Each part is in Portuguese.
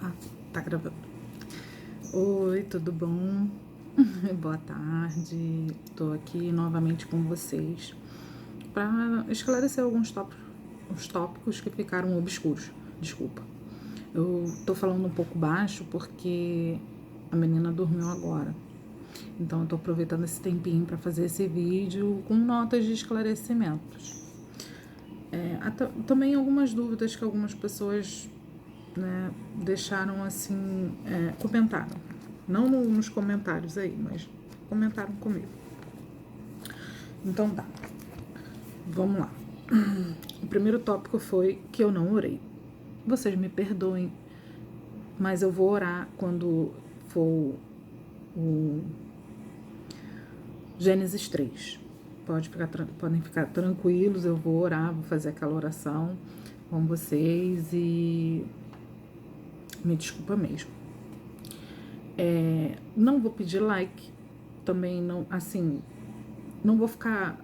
Ah, tá gravando. Oi, tudo bom? Boa tarde. Tô aqui novamente com vocês para esclarecer alguns tópicos que ficaram obscuros. Desculpa. Eu tô falando um pouco baixo porque a menina dormiu agora. Então eu tô aproveitando esse tempinho para fazer esse vídeo com notas de esclarecimentos. Também algumas dúvidas que algumas pessoas, né, deixaram assim, comentaram. Não nos comentários aí, mas comentaram comigo. Então tá, vamos lá. O primeiro tópico foi que eu não orei. Vocês me perdoem, mas eu vou orar quando for o Gênesis 3. Podem ficar tranquilos, eu vou orar, vou fazer aquela oração com vocês e me desculpa mesmo. Não vou pedir like, também não, assim, não vou ficar,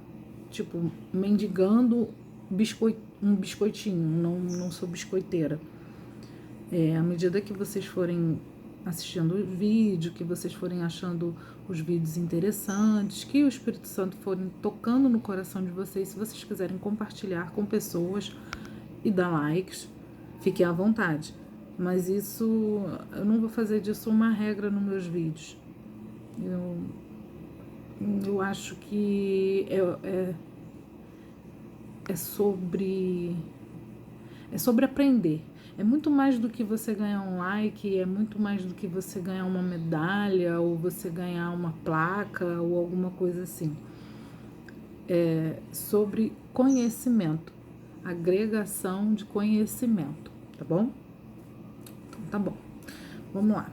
tipo, mendigando um biscoitinho, não sou biscoiteira. À medida que vocês forem assistindo o vídeo, que vocês forem achando os vídeos interessantes, que o Espírito Santo forem tocando no coração de vocês, se vocês quiserem compartilhar com pessoas e dar likes, fiquem à vontade. Mas isso, eu não vou fazer disso uma regra nos meus vídeos. Eu acho que é sobre aprender. É muito mais do que você ganhar um like, é muito mais do que você ganhar uma medalha ou você ganhar uma placa ou alguma coisa assim. É sobre conhecimento, agregação de conhecimento, tá bom? Então tá bom. Vamos lá.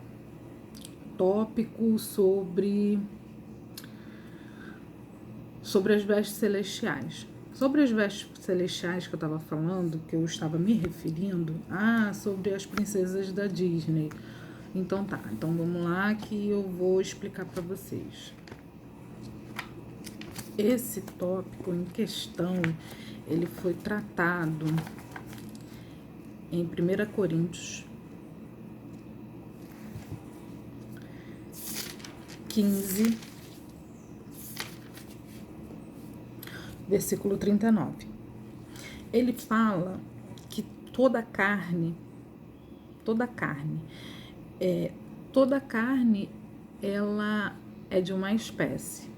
Tópico sobre as vestes celestiais. Sobre as vestes celestiais que eu estava falando, que eu estava me referindo, sobre as princesas da Disney. Então tá, então vamos lá que eu vou explicar para vocês. Esse tópico em questão, ele foi tratado em 1 Coríntios 15, versículo 39. Ele fala que toda carne, ela é de uma espécie.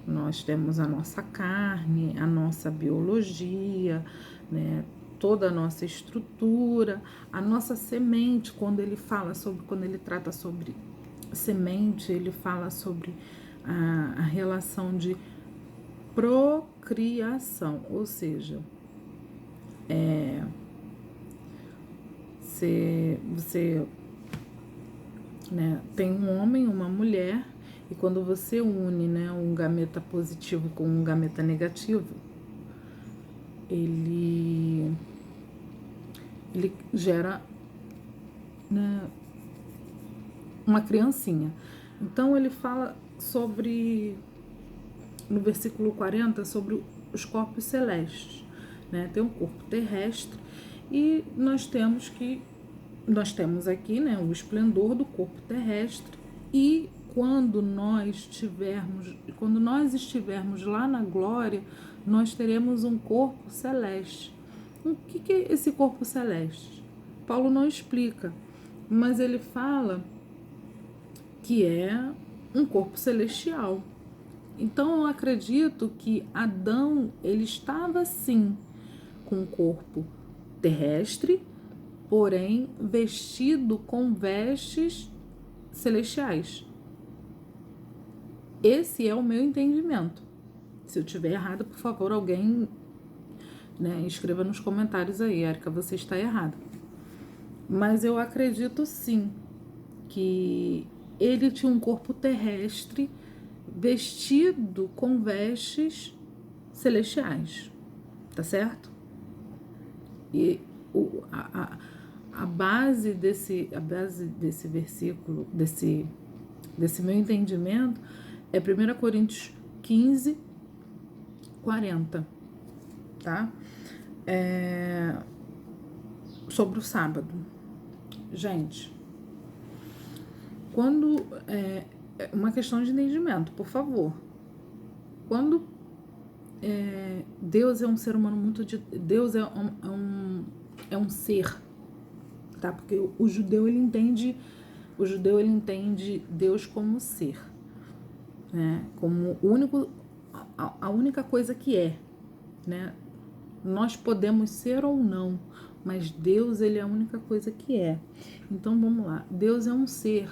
Nós temos a nossa carne, a nossa biologia, né, toda a nossa estrutura, a nossa semente. Quando ele trata sobre semente, ele fala sobre a relação de procriação, ou seja, você né, tem um homem, uma mulher, e quando você une, né, um gameta positivo com um gameta negativo, ele gera, né, uma criancinha. Então ele fala sobre, no versículo 40, sobre os corpos celestes, né? Tem um corpo terrestre e nós temos aqui, né, o esplendor do corpo terrestre, e quando nós estivermos lá na glória, nós teremos um corpo celeste. O que é esse corpo celeste? Paulo não explica, mas ele fala que é um corpo celestial. Então eu acredito que Adão, ele estava sim com um corpo terrestre, porém vestido com vestes celestiais. Esse é o meu entendimento. Se eu tiver errado, por favor, alguém, né, escreva nos comentários aí, Érica, você está errada. Mas eu acredito sim que ele tinha um corpo terrestre vestido com vestes celestiais, tá certo? E a base desse versículo, desse meu entendimento, é 1 Coríntios 15, 40, tá? Sobre o sábado. Gente, quando é uma questão de entendimento, por favor. Quando Deus é um ser humano muito Deus é um ser, tá? Porque o judeu ele entende Deus como ser, né? Como o único, a única coisa que é, né? Nós podemos ser ou não, mas Deus ele é a única coisa que é. Então vamos lá. Deus é um ser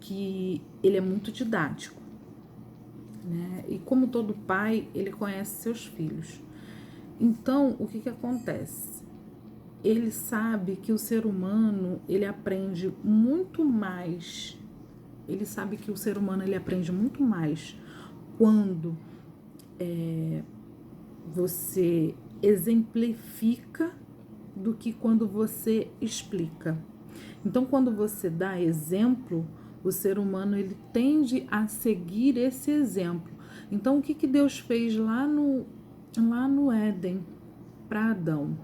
que ele é muito didático, né? E como todo pai, ele conhece seus filhos. Então, o que acontece? Ele sabe que o ser humano, ele aprende muito mais. Ele sabe que o ser humano, ele aprende muito mais quando você exemplifica do que quando você explica. Então, quando você dá exemplo, o ser humano ele tende a seguir esse exemplo. Então, o que Deus fez lá no Éden para Adão?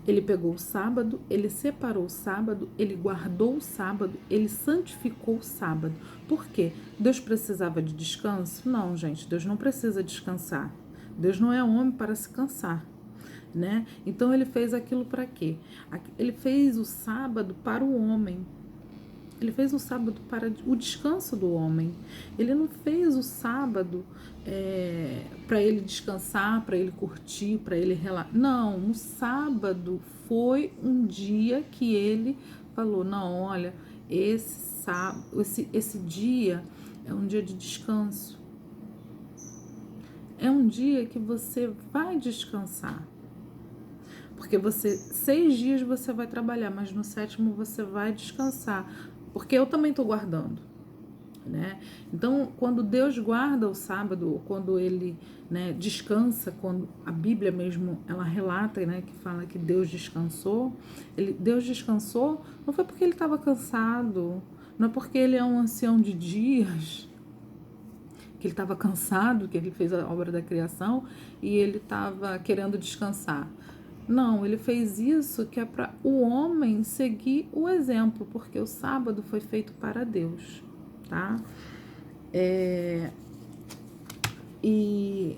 Ele pegou o sábado, ele separou o sábado, ele guardou o sábado, ele santificou o sábado. Por quê? Deus precisava de descanso? Não, gente, Deus não precisa descansar. Deus não é homem para se cansar, né? Então ele fez aquilo para quê? Ele fez o sábado para o homem. Ele fez o sábado para o descanso do homem. Ele não fez o sábado para ele descansar, para ele curtir, para ele relaxar. Não, o sábado foi um dia que ele falou, não, olha, esse dia é um dia de descanso. É um dia que você vai descansar. Porque 6 dias você vai trabalhar, mas no 7º você vai descansar. Porque eu também estou guardando, né? Então, quando Deus guarda o sábado, ou quando ele, né, descansa, quando a Bíblia mesmo, ela relata, né, que fala que Deus descansou, Deus descansou, não foi porque ele estava cansado, não é porque ele é um ancião de dias, que ele estava cansado, que ele fez a obra da criação e ele estava querendo descansar. Não, ele fez isso que é para o homem seguir o exemplo, porque o sábado foi feito para Deus, tá? E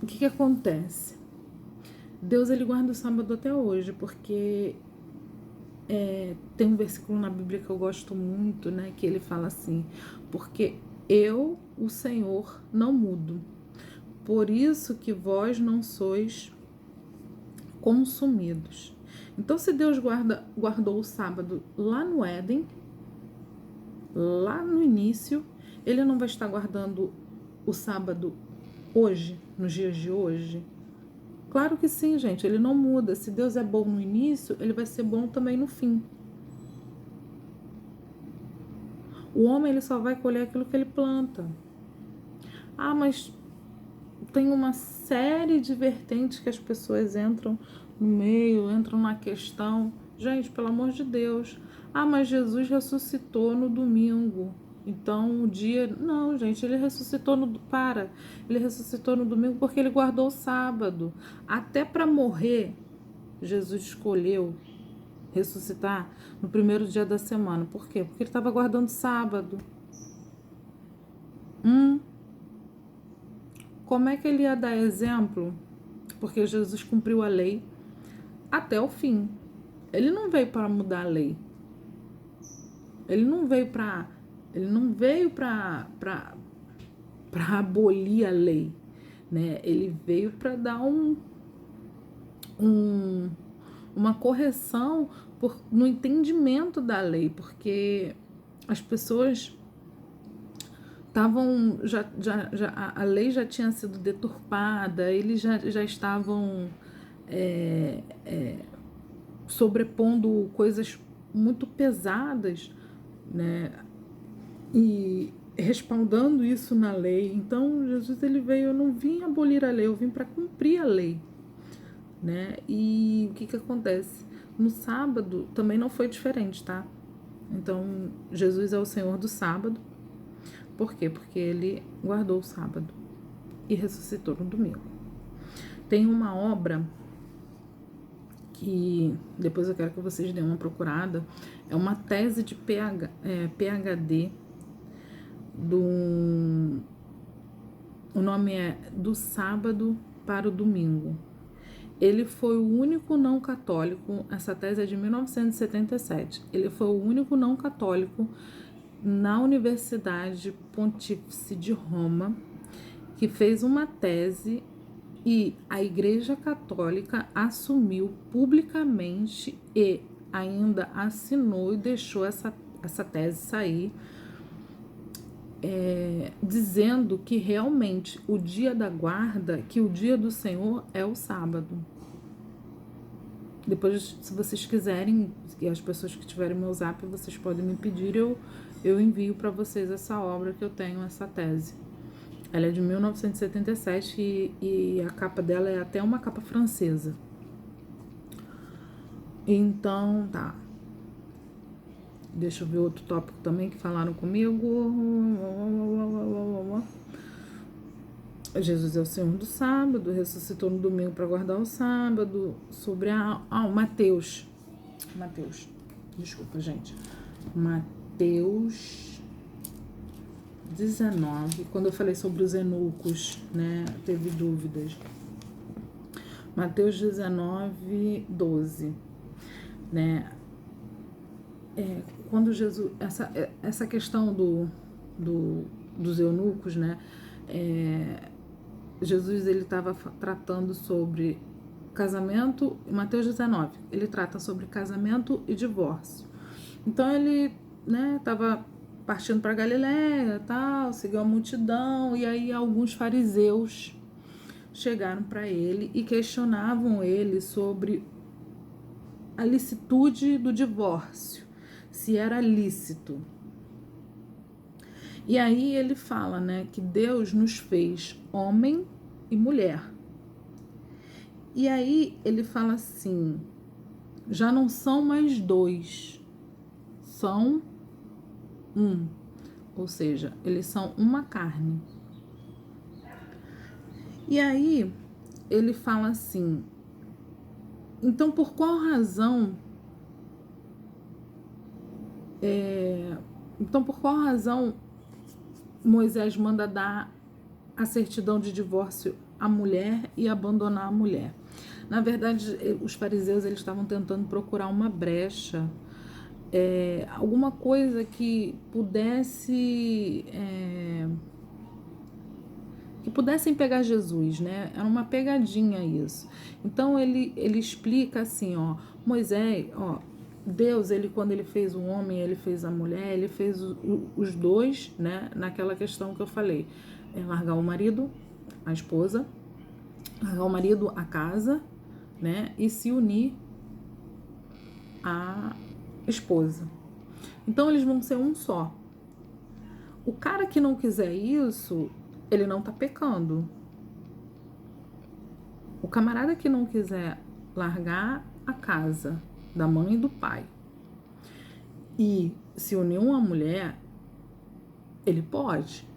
o que acontece? Deus ele guarda o sábado até hoje, porque tem um versículo na Bíblia que eu gosto muito, né? Que ele fala assim, porque eu, o Senhor, não mudo. Por isso que vós não sois consumidos. Então, se Deus guardou o sábado lá no Éden, lá no início, ele não vai estar guardando o sábado hoje, nos dias de hoje? Claro que sim, gente, ele não muda. Se Deus é bom no início, ele vai ser bom também no fim. O homem ele só vai colher aquilo que ele planta. Ah, mas tem uma série de vertentes que as pessoas entram no meio, entram na questão. Gente, pelo amor de Deus. Ah, mas Jesus ressuscitou no domingo. Então, o dia... Não, gente, ele ressuscitou Ele ressuscitou no domingo porque ele guardou o sábado. Até para morrer, Jesus escolheu ressuscitar no primeiro dia da semana. Por quê? Porque ele estava guardando sábado. Como é que ele ia dar exemplo? Porque Jesus cumpriu a lei até o fim. Ele não veio para mudar a lei. Ele não veio para abolir a lei, né? Ele veio para dar uma correção no entendimento da lei, porque as pessoas estavam a lei já tinha sido deturpada, eles já estavam sobrepondo coisas muito pesadas, né, e respaldando isso na lei. Então Jesus ele veio, eu não vim abolir a lei, eu vim para cumprir a lei, né? E o que acontece? No sábado também não foi diferente, tá? Então Jesus é o Senhor do sábado. Por quê? Porque ele guardou o sábado e ressuscitou no domingo. Tem uma obra que depois eu quero que vocês deem uma procurada. É uma tese de PhD do... O nome é Do Sábado para o Domingo. Ele foi o único não católico, essa tese é de 1977, ele foi o único não católico na Universidade Pontífice de Roma que fez uma tese e a Igreja Católica assumiu publicamente e ainda assinou e deixou essa tese sair, dizendo que realmente o dia da guarda, que o dia do Senhor é o sábado. Depois, se vocês quiserem, e as pessoas que tiverem meu zap, vocês podem me pedir, eu envio para vocês essa obra que eu tenho, essa tese. Ela é de 1977 e a capa dela é até uma capa francesa. Então, tá. Deixa eu ver outro tópico também que falaram comigo. Jesus é o Senhor do sábado, ressuscitou no domingo para guardar o sábado. Sobre o Mateus. Desculpa, gente. Mateus 19. Quando eu falei sobre os eunucos, né? Teve dúvidas. Mateus 19, 12. Né? Quando Jesus... Essa questão dos eunucos, né? Jesus, ele estava tratando sobre casamento, em Mateus 19, ele trata sobre casamento e divórcio. Então, ele, né, estava partindo para Galiléia, tal, seguiu a multidão, e aí alguns fariseus chegaram para ele e questionavam ele sobre a licitude do divórcio, se era lícito. E aí ele fala, né, que Deus nos fez homem e mulher. E aí ele fala assim, já não são mais dois, são um. Ou seja, eles são uma carne. E aí ele fala assim, então por qual razão Moisés manda dar a certidão de divórcio à mulher e abandonar a mulher? Na verdade, os fariseus, eles estavam tentando procurar uma brecha, alguma coisa que pudessem pegar Jesus, né? Era uma pegadinha isso. Então ele explica assim, ó, Moisés, ó, Deus, quando ele fez o homem, ele fez a mulher, ele fez os dois, né? Naquela questão que eu falei, largar o marido, a esposa, largar o marido, a casa, né? E se unir à esposa. Então eles vão ser um só. O cara que não quiser isso, ele não tá pecando. O camarada que não quiser largar a casa da mãe e do pai e se unir a uma mulher, ele pode.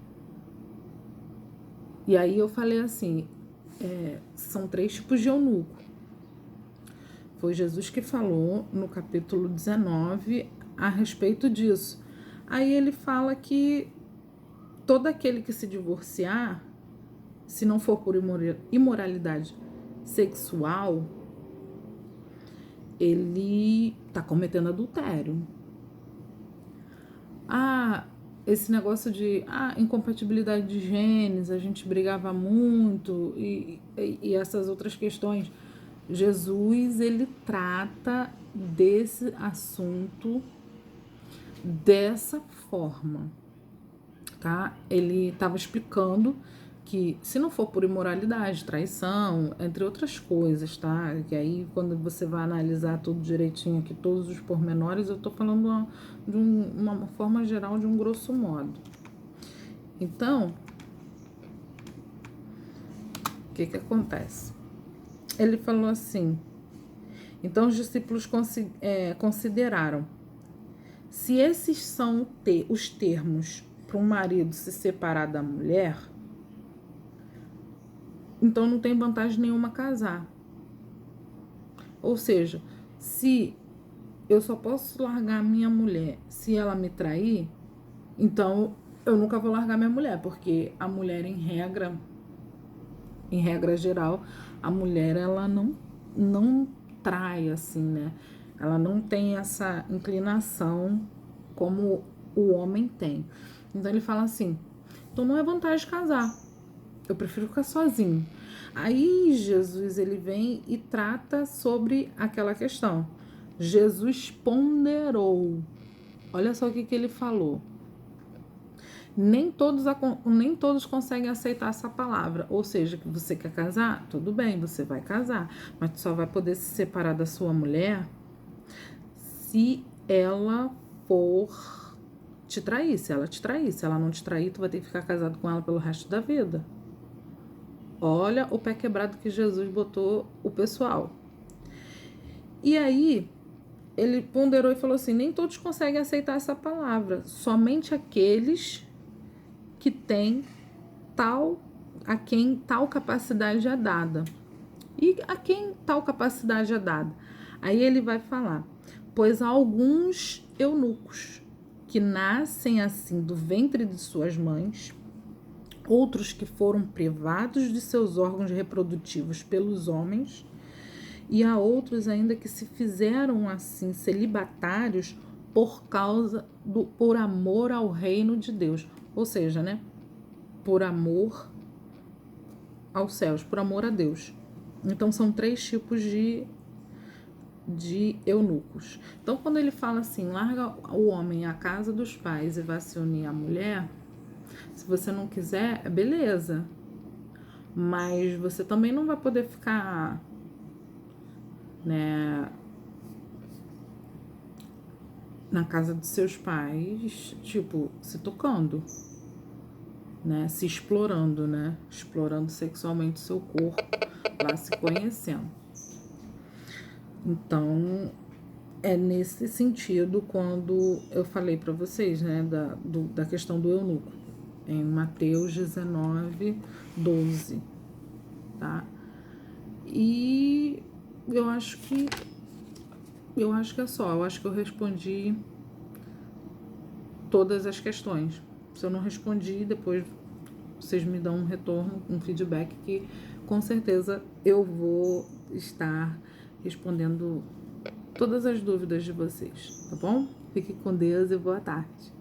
E aí eu falei assim, são 3 tipos de eunuco. Foi Jesus que falou no capítulo 19 a respeito disso. Aí ele fala que todo aquele que se divorciar, se não for por imoralidade sexual, ele tá cometendo adultério. Esse negócio de incompatibilidade de genes, a gente brigava muito e essas outras questões. Jesus, ele trata desse assunto dessa forma, tá? Ele estava explicando que se não for por imoralidade, traição, entre outras coisas, tá? Que aí quando você vai analisar tudo direitinho aqui, todos os pormenores, eu tô falando de uma forma geral, de um grosso modo. Então, o que acontece? Ele falou assim, então os discípulos consideraram, se esses são os termos para um marido se separar da mulher, então não tem vantagem nenhuma casar. Ou seja, se eu só posso largar minha mulher se ela me trair, então eu nunca vou largar minha mulher, porque a mulher, em regra geral, a mulher, ela não trai, assim, né? Ela não tem essa inclinação como o homem tem. Então ele fala assim, então não é vantagem casar, eu prefiro ficar sozinho. Aí Jesus, ele vem e trata sobre aquela questão. Jesus ponderou. Olha só o que ele falou. Nem todos conseguem aceitar essa palavra. Ou seja, que você quer casar? Tudo bem, você vai casar. Mas tu só vai poder se separar da sua mulher se ela for te trair. Se ela te trair. Se ela não te trair, tu vai ter que ficar casado com ela pelo resto da vida. Olha o pé quebrado que Jesus botou o pessoal. E aí, ele ponderou e falou assim, nem todos conseguem aceitar essa palavra. Somente aqueles que têm a quem tal capacidade é dada. E a quem tal capacidade é dada? Aí ele vai falar, pois há alguns eunucos que nascem assim do ventre de suas mães, outros que foram privados de seus órgãos reprodutivos pelos homens, e há outros ainda que se fizeram assim celibatários por amor ao reino de Deus. Ou seja, né? Por amor aos céus, por amor a Deus. Então são 3 tipos de eunucos. Então quando ele fala assim, larga o homem à casa dos pais e vai se unir à mulher, se você não quiser, beleza. Mas você também não vai poder ficar, né, na casa dos seus pais, tipo, se tocando, né, se explorando, né, explorando sexualmente o seu corpo, lá se conhecendo. Então, é nesse sentido quando eu falei para vocês, né, da questão do eunuco, em Mateus 19, 12, tá? E eu acho que é só, eu acho que eu respondi todas as questões. Se eu não respondi, depois vocês me dão um retorno, um feedback, que com certeza eu vou estar respondendo todas as dúvidas de vocês, tá bom? Fique com Deus e boa tarde.